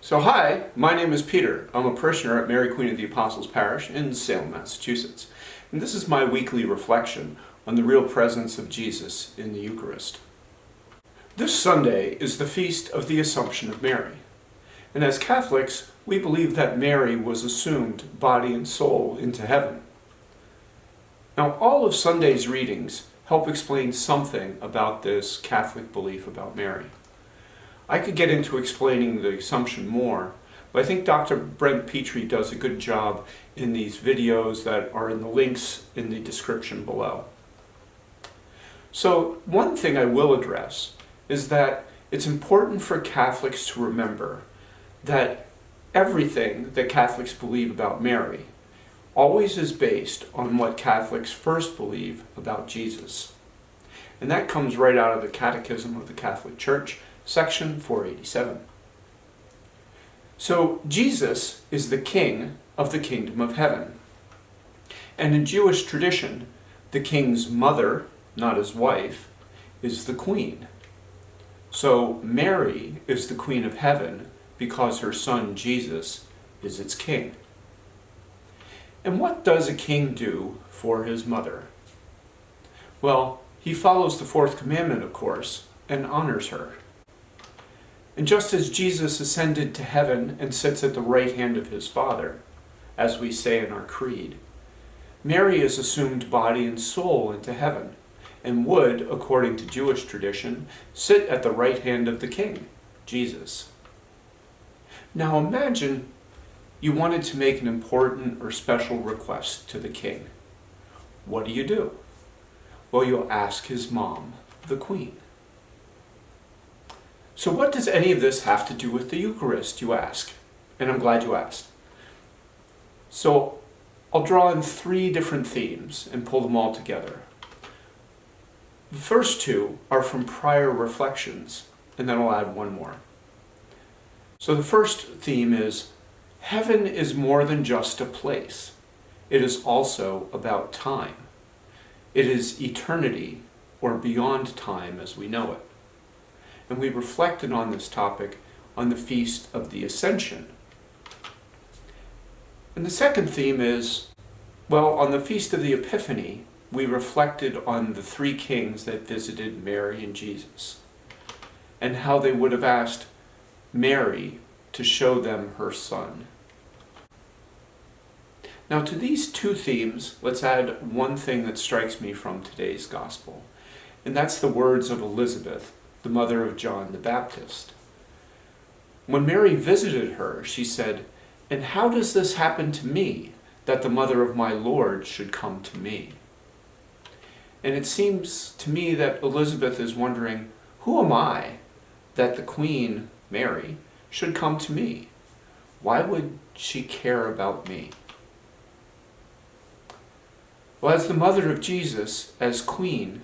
So hi, my name is Peter. I'm a parishioner at Mary Queen of the Apostles Parish in Salem, Massachusetts. And this is my weekly reflection on the real presence of Jesus in the Eucharist. This Sunday is the feast of the Assumption of Mary. And as Catholics, we believe that Mary was assumed body and soul into heaven. Now, all of Sunday's readings help explain something about this Catholic belief about Mary. I could get into explaining the Assumption more, but I think Dr. Brent Pitre does a good job in these videos that are in the links in the description below. So one thing I will address is that it's important for Catholics to remember that everything that Catholics believe about Mary always is based on what Catholics first believe about Jesus. And that comes right out of the Catechism of the Catholic Church, section 487. So Jesus is the king of the kingdom of heaven. And in Jewish tradition, the king's mother, not his wife, is the queen. So Mary is the queen of heaven because her son Jesus is its king. And what does a king do for his mother? Well, he follows the fourth commandment, of course, and honors her. And just as Jesus ascended to heaven and sits at the right hand of his Father, as we say in our creed, Mary is assumed body and soul into heaven, and would, according to Jewish tradition, sit at the right hand of the King, Jesus. Now imagine you wanted to make an important or special request to the King. What do? Well, you'll ask his mom, the Queen. So what does any of this have to do with the Eucharist, you ask? And I'm glad you asked. So I'll draw in three different themes and pull them all together. The first two are from prior reflections, and then I'll add one more. So the first theme is, heaven is more than just a place. It is also about time. It is eternity, or beyond time as we know it. And we reflected on this topic on the Feast of the Ascension. And the second theme is, well, on the Feast of the Epiphany, we reflected on the three kings that visited Mary and Jesus, and how they would have asked Mary to show them her son. Now to these two themes, let's add one thing that strikes me from today's Gospel, and that's the words of Elizabeth, the mother of John the Baptist. When Mary visited her, she said, "And how does this happen to me, that the mother of my Lord should come to me?" And it seems to me that Elizabeth is wondering, who am I that the Queen, Mary, should come to me? Why would she care about me? Well, as the mother of Jesus, as Queen,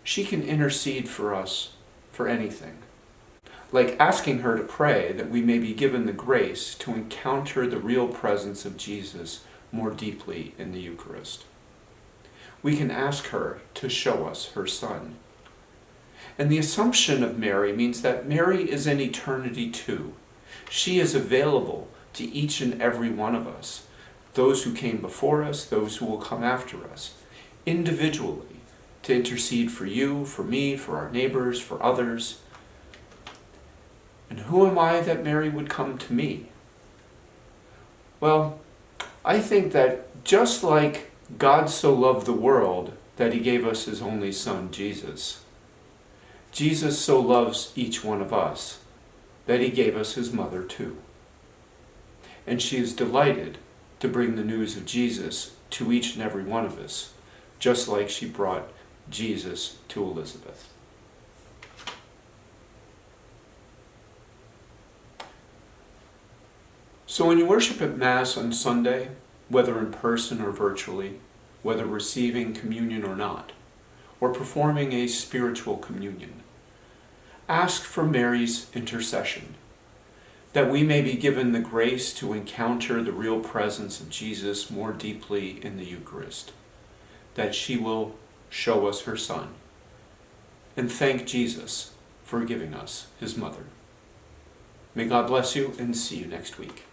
she can intercede for us for anything. Like asking her to pray that we may be given the grace to encounter the real presence of Jesus more deeply in the Eucharist. We can ask her to show us her Son. And the Assumption of Mary means that Mary is in eternity too. She is available to each and every one of us, those who came before us, those who will come after us, individually, to intercede for you, for me, for our neighbors, for others. And who am I that Mary would come to me? Well, I think that just like God so loved the world that he gave us his only Son, Jesus, Jesus so loves each one of us that he gave us his mother too. And she is delighted to bring the news of Jesus to each and every one of us, just like she brought Jesus to Elizabeth. So when you worship at Mass on Sunday, whether in person or virtually, whether receiving communion or not, or performing a spiritual communion, ask for Mary's intercession, that we may be given the grace to encounter the real presence of Jesus more deeply in the Eucharist, that she will show us her Son, and thank Jesus for giving us his mother. May God bless you, and see you next week.